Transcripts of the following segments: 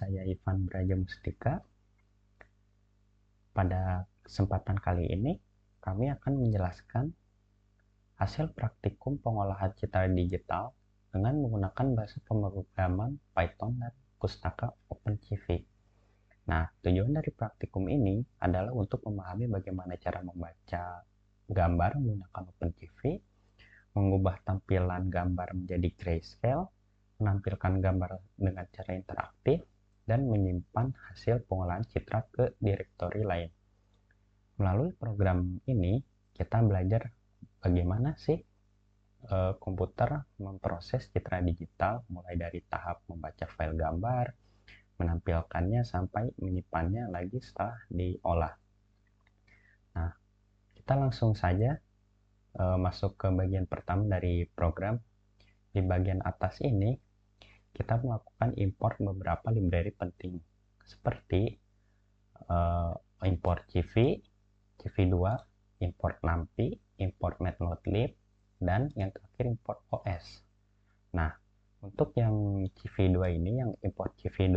saya Ivan Brajamustika. Pada kesempatan kali ini, kami akan menjelaskan hasil praktikum pengolahan citra digital dengan menggunakan bahasa pemrograman Python dan Pustaka OpenCV. Nah, tujuan dari praktikum ini adalah untuk memahami bagaimana cara membaca gambar menggunakan OpenCV, mengubah tampilan gambar menjadi grayscale, menampilkan gambar dengan cara interaktif, dan menyimpan hasil pengolahan citra ke direktori lain. Melalui program ini, kita belajar bagaimana sih komputer memproses citra digital mulai dari tahap membaca file gambar, menampilkannya sampai menyimpannya lagi setelah diolah. Nah, kita langsung saja masuk ke bagian pertama dari program. Di bagian atas ini, kita melakukan import beberapa library penting, seperti import CV, CV2, import NumPy, import Matplotlib, dan yang terakhir import OS. Nah, untuk yang CV2 ini, yang import CV2,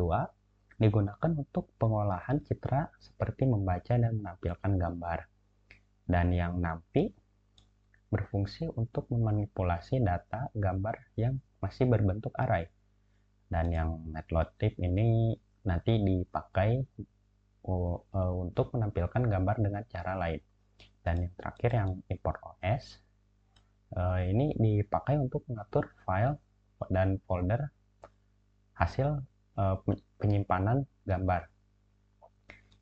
digunakan untuk pengolahan citra seperti membaca dan menampilkan gambar. Dan yang NumPy berfungsi untuk memanipulasi data gambar yang masih berbentuk array. Dan yang Matplotlib ini nanti dipakai untuk menampilkan gambar dengan cara lain. Dan yang terakhir yang import OS ini dipakai untuk mengatur file dan folder hasil penyimpanan gambar.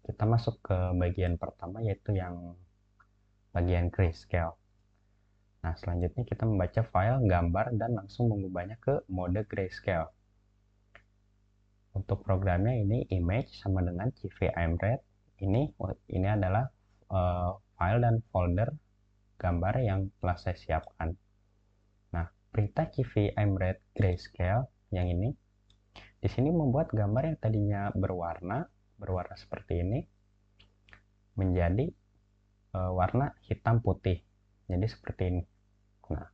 Kita masuk ke bagian pertama, yaitu yang bagian grayscale. Nah, selanjutnya kita membaca file gambar dan langsung mengubahnya ke mode grayscale. Untuk programnya ini image sama dengan CV-imret. Ini adalah file dan folder gambar yang telah saya siapkan. Nah, perintah CV-imret grayscale yang ini di sini membuat gambar yang tadinya berwarna seperti ini menjadi warna hitam putih. Jadi seperti ini. Nah,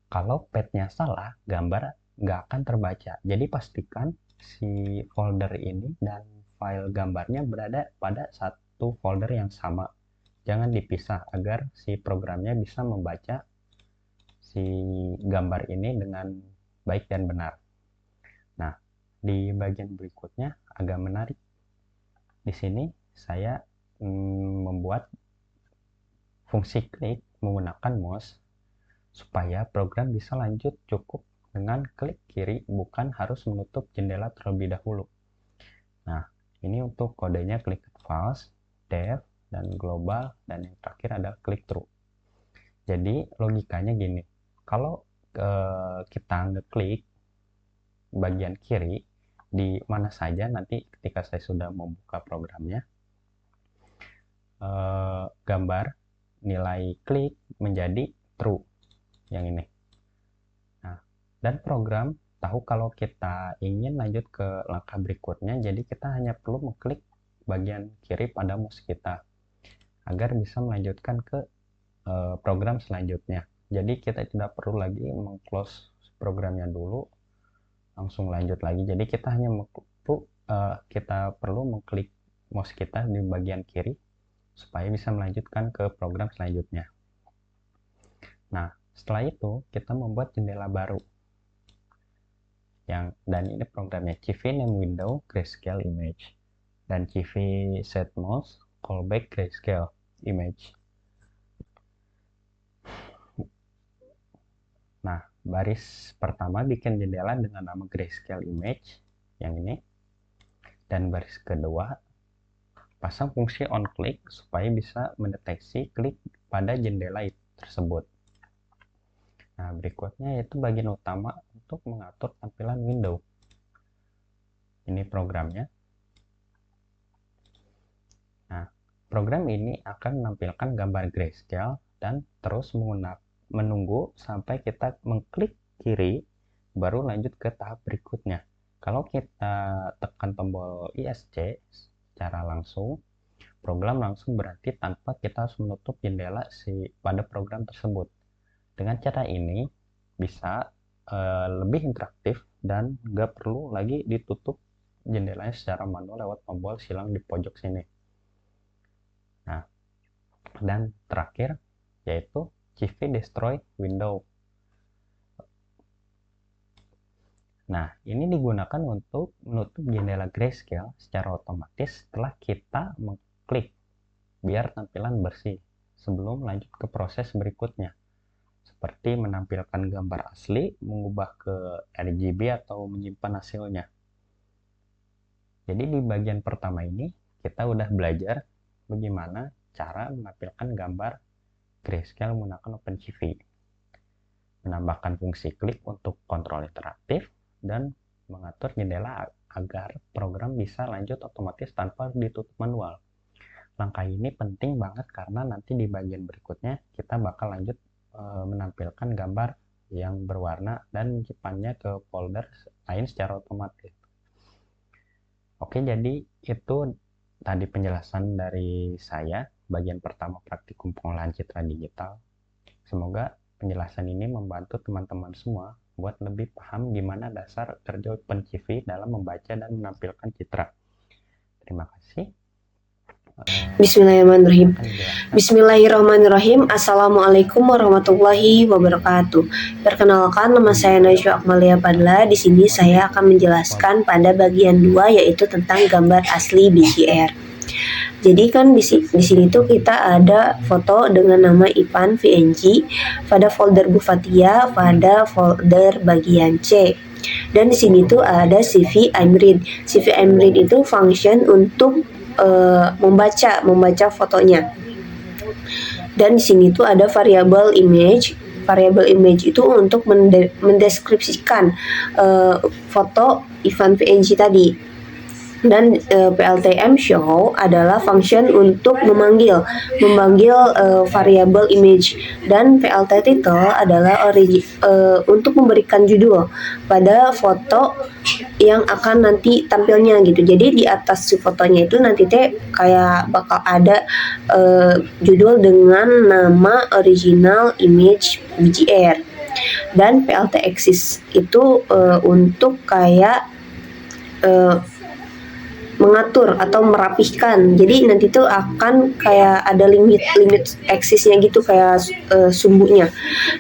kalau path-nya salah, gambar nggak akan terbaca. Jadi pastikan si folder ini dan file gambarnya berada pada satu folder yang sama. Jangan dipisah agar si programnya bisa membaca si gambar ini dengan baik dan benar. Nah, di bagian berikutnya agak menarik. Di sini saya membuat fungsi klik menggunakan mouse supaya program bisa lanjut cukup dengan klik kiri, bukan harus menutup jendela terlebih dahulu. Nah, ini untuk kodenya klik false, def, dan global, dan yang terakhir adalah klik true. Jadi logikanya gini, kalau kita ngeklik bagian kiri di mana saja, nanti ketika saya sudah membuka programnya, gambar nilai klik menjadi true yang ini. Nah, dan program tahu kalau kita ingin lanjut ke langkah berikutnya, jadi kita hanya perlu mengklik bagian kiri pada mouse kita agar bisa melanjutkan ke program selanjutnya. Jadi kita tidak perlu lagi meng-close programnya dulu langsung lanjut lagi. Jadi kita hanya perlu mengklik mouse kita di bagian kiri supaya bisa melanjutkan ke program selanjutnya. Nah, setelah itu kita membuat jendela baru. Dan ini programnya CV name window grayscale image dan CV set mouse callback grayscale image. Nah, baris pertama bikin jendela dengan nama grayscale image yang ini, dan baris kedua pasang fungsi onClick supaya bisa mendeteksi klik pada jendela tersebut. Nah, berikutnya yaitu bagian utama untuk mengatur tampilan window. Ini programnya. Nah, program ini akan menampilkan gambar grayscale dan terus menunggu sampai kita mengklik kiri baru lanjut ke tahap berikutnya. Kalau kita tekan tombol ISC secara langsung, program langsung berhenti tanpa kita harus menutup jendela pada program tersebut. Dengan cara ini bisa lebih interaktif dan nggak perlu lagi ditutup jendelanya secara manual lewat tombol silang di pojok sini. Nah, dan terakhir yaitu CV Destroy Window. Nah, ini digunakan untuk menutup jendela grayscale secara otomatis setelah kita mengklik biar tampilan bersih sebelum lanjut ke proses berikutnya, seperti menampilkan gambar asli, mengubah ke RGB, atau menyimpan hasilnya. Jadi di bagian pertama ini kita udah belajar bagaimana cara menampilkan gambar grayscale menggunakan OpenCV, menambahkan fungsi klik untuk kontrol interaktif, dan mengatur jendela agar program bisa lanjut otomatis tanpa ditutup manual. Langkah ini penting banget karena nanti di bagian berikutnya kita bakal lanjut menampilkan gambar yang berwarna dan menyimpannya ke folder lain secara otomatis. Oke, jadi itu tadi penjelasan dari saya bagian pertama praktikum pengolahan citra digital. Semoga penjelasan ini membantu teman-teman semua buat lebih paham gimana dasar kerja OpenCV dalam membaca dan menampilkan citra. Terima kasih. Bismillahirrahmanirrahim. Bismillahirrahmanirrahim. Assalamualaikum warahmatullahi wabarakatuh. Perkenalkan, nama saya Najwa Akmalia Padla. Di sini saya akan menjelaskan pada bagian 2 yaitu tentang gambar asli BGR. Jadi kan di sini tuh kita ada foto dengan nama Ipan VNG pada folder Bu Fatia pada folder bagian C. Dan di sini tuh ada CV Imread. CV Imread itu function untuk membaca fotonya. Dan di sini tuh ada variabel image. Variabel image itu untuk mendeskripsikan foto Ivan PNG tadi. Dan PLTM show adalah function untuk memanggil variabel image, dan PLT title adalah untuk memberikan judul pada foto yang akan nanti tampilnya gitu. Jadi di atas si fotonya itu nanti kayak bakal ada judul dengan nama original image BGR. Dan PLT axis itu untuk kayak mengatur atau merapihkan. Jadi nanti tuh akan kayak ada limit aksisnya gitu, kayak sumbunya.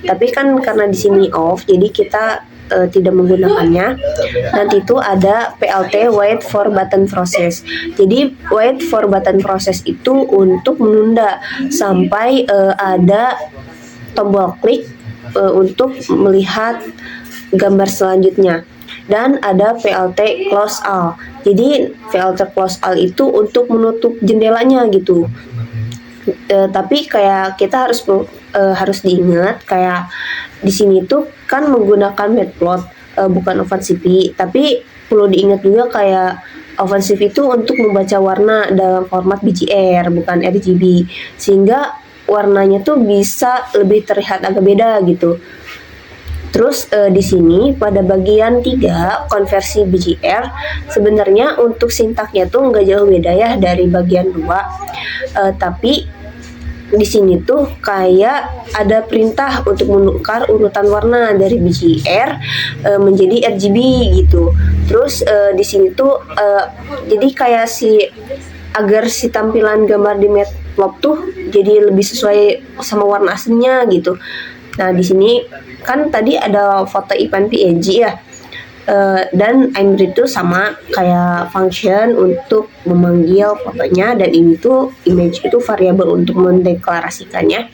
Tapi kan karena di sini off, jadi kita tidak menggunakannya. Nanti itu ada PLT wait for button process. Jadi wait for button process itu untuk menunda sampai ada tombol klik untuk melihat gambar selanjutnya. Dan ada PLT close all. Jadi PLT close all itu untuk menutup jendelanya gitu. Tapi kayak kita harus diingat kayak di sini tuh kan menggunakan matplot bukan OpenCV, tapi perlu diingat juga kayak OpenCV itu untuk membaca warna dalam format BGR bukan RGB, sehingga warnanya tuh bisa lebih terlihat agak beda gitu. Terus di sini pada bagian 3 konversi BGR sebenarnya untuk sintaknya tuh nggak jauh beda ya dari bagian 2, tapi di sini tuh kayak ada perintah untuk menukar urutan warna dari BGR menjadi RGB gitu. Terus di sini tuh jadi kayak agar si tampilan gambar di Matplotlib tuh jadi lebih sesuai sama warna aslinya gitu. Nah di sini kan tadi ada foto Ipan PNG ya, dan Imread itu sama kayak function untuk memanggil fotonya, dan ini tuh image itu variabel untuk mendeklarasikannya.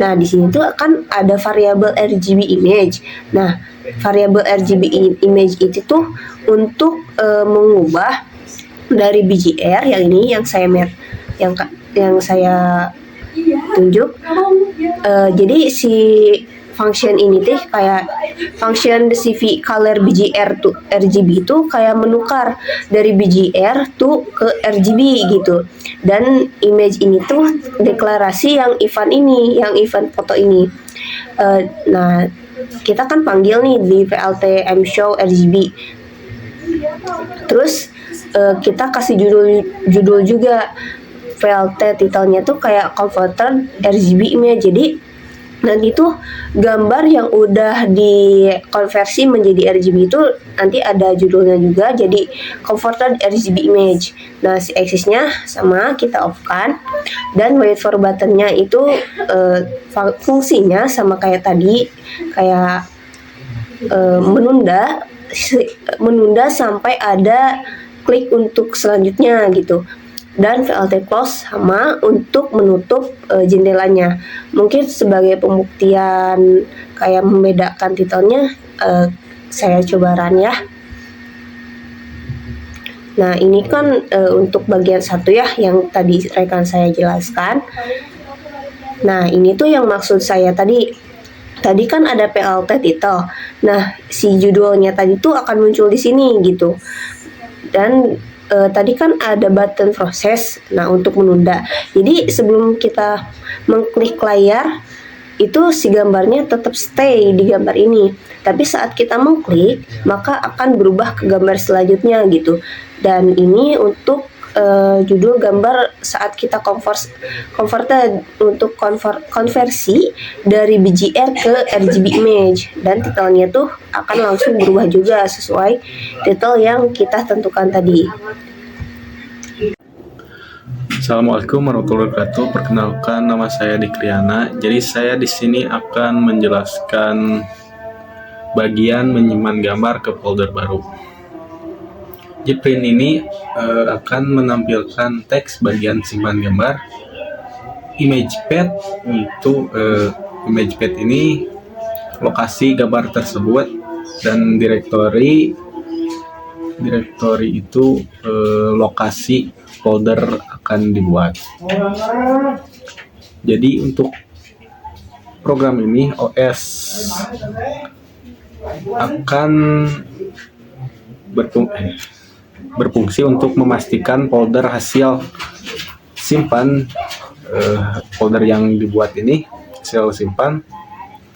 Nah di sini tuh kan ada variabel RGB image. Nah variabel RGB image itu tuh untuk mengubah dari BGR yang ini yang saya tunjuk. Jadi si function ini kayak function CV color BGR to RGB itu kayak menukar dari BGR to ke RGB gitu. Dan image ini tuh deklarasi yang event foto ini. Nah kita kan panggil nih di VLT mshow RGB. Terus kita kasih judul juga. VLT titelnya tuh kayak converter RGB image. Jadi Nanti tuh gambar yang udah dikonversi menjadi RGB itu nanti ada judulnya juga, jadi converted RGB image. Nah, si aksesnya sama kita off kan, dan wait for buttonnya itu fungsinya sama kayak tadi, kayak menunda sampai ada klik untuk selanjutnya gitu. Dan VLT close sama untuk menutup jendelanya. Mungkin sebagai pembuktian kayak membedakan titelnya, saya coba run ya. Nah, ini kan untuk bagian satu ya yang tadi rekan saya jelaskan. Nah, ini tuh yang maksud saya tadi. Tadi kan ada PLT title. Nah, si judulnya tadi tuh akan muncul di sini gitu. Dan tadi kan ada button proses. Nah, untuk menunda. Jadi sebelum kita mengklik layar, itu si gambarnya tetap stay di gambar ini. Tapi saat kita mengklik, maka akan berubah ke gambar selanjutnya gitu. Dan ini untuk judul gambar saat kita converted untuk konversi dari BGR ke RGB image, dan titelnya tuh akan langsung berubah juga sesuai titel yang kita tentukan tadi. Assalamualaikum warahmatullahi wabarakatuh. Perkenalkan, nama saya Dikriana. Jadi saya di sini akan menjelaskan bagian menyimpan gambar ke folder baru. Jprint ini akan menampilkan teks bagian simpan gambar. Image path untuk image path ini lokasi gambar tersebut, dan directory itu lokasi folder akan dibuat. Jadi untuk program ini OS akan berfungsi untuk memastikan folder hasil simpan, folder yang dibuat ini hasil simpan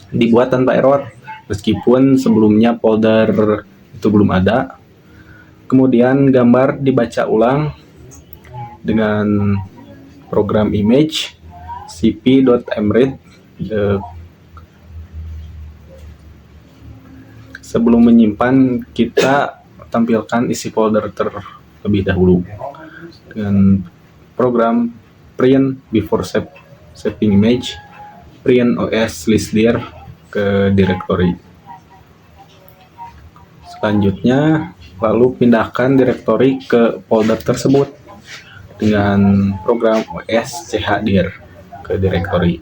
dibuat tanpa error meskipun sebelumnya folder itu belum ada. Kemudian gambar dibaca ulang dengan program image cp.mread. Sebelum menyimpan, kita tampilkan isi folder terlebih dahulu dengan program print before saving image, print os list dir ke directory. Selanjutnya, lalu pindahkan directory ke folder tersebut dengan program os chdir ke directory,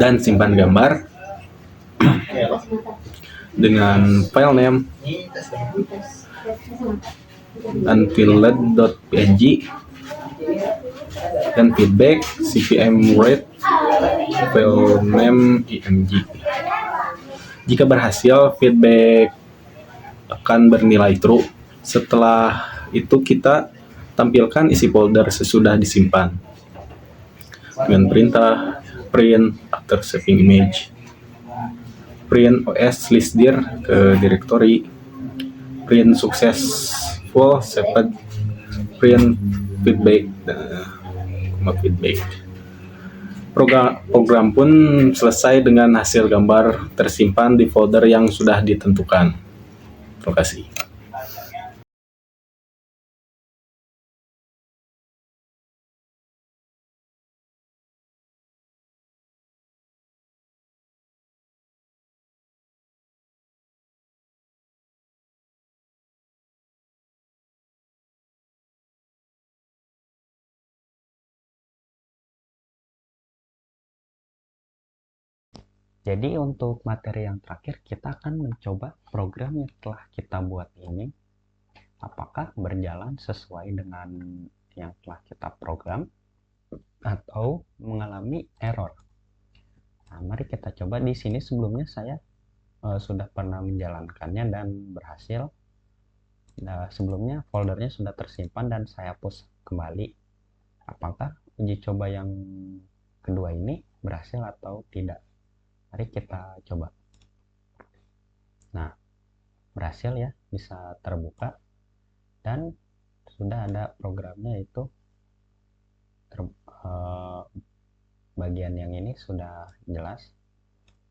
dan simpan gambar dengan file name unfilled.png dan feedback cpm_read file name img. Jika berhasil, feedback akan bernilai true. Setelah itu kita tampilkan isi folder sesudah disimpan dengan perintah print after saving image, print os list dir ke directory, print successful saved, print feedback, feedback. Program pun selesai dengan hasil gambar tersimpan di folder yang sudah ditentukan. Terima kasih. Jadi untuk materi yang terakhir, kita akan mencoba program yang telah kita buat ini apakah berjalan sesuai dengan yang telah kita program atau mengalami error. Nah, mari kita coba. Di sini sebelumnya saya sudah pernah menjalankannya dan berhasil. Nah, sebelumnya foldernya sudah tersimpan dan saya hapus kembali. Apakah uji coba yang kedua ini berhasil atau tidak? Mari kita coba. Nah, berhasil ya, bisa terbuka dan sudah ada programnya, yaitu bagian yang ini sudah jelas.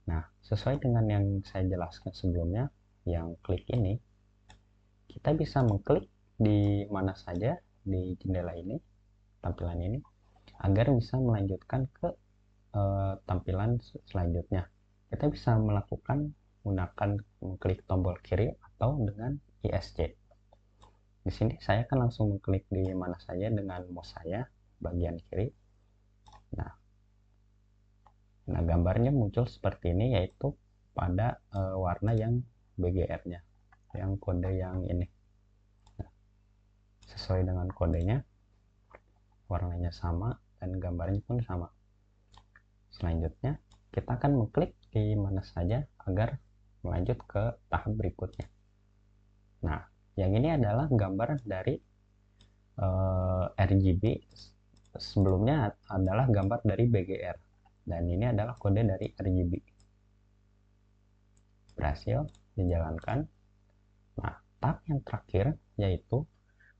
Nah, sesuai dengan yang saya jelaskan sebelumnya, yang klik ini, kita bisa mengklik di mana saja di jendela ini, tampilan ini, agar bisa melanjutkan ke tampilan selanjutnya. Kita bisa melakukan menggunakan klik tombol kiri atau dengan ISC. Di sini saya akan langsung mengklik di mana saja dengan mouse saya bagian kiri. Nah, gambarnya muncul seperti ini, yaitu pada warna yang BGR-nya, yang kode yang ini. Nah, sesuai dengan kodenya, warnanya sama dan gambarnya pun sama. Selanjutnya, kita akan mengklik di mana saja agar melanjut ke tahap berikutnya. Nah, yang ini adalah gambar dari RGB. Sebelumnya adalah gambar dari BGR. Dan ini adalah kode dari RGB. Berhasil dijalankan. Nah, tahap yang terakhir yaitu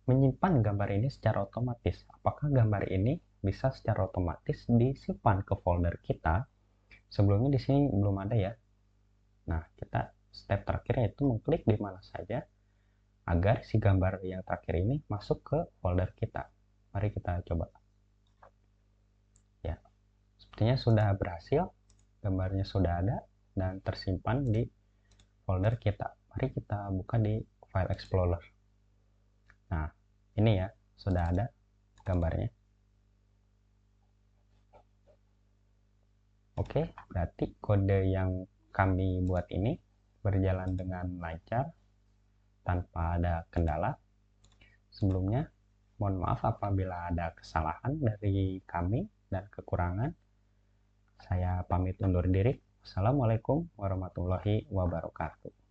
menyimpan gambar ini secara otomatis. Apakah gambar ini bisa secara otomatis disimpan ke folder kita? Sebelumnya di sini belum ada ya. Nah, kita step terakhir yaitu mengklik di mana saja agar si gambar yang terakhir ini masuk ke folder kita. Mari kita coba. Ya, sepertinya sudah berhasil, gambarnya sudah ada dan tersimpan di folder kita. Mari kita buka di File Explorer. Nah, ini ya, sudah ada gambarnya. Oke, berarti kode yang kami buat ini berjalan dengan lancar tanpa ada kendala. Sebelumnya, mohon maaf apabila ada kesalahan dari kami dan kekurangan. Saya pamit undur diri. Assalamualaikum warahmatullahi wabarakatuh.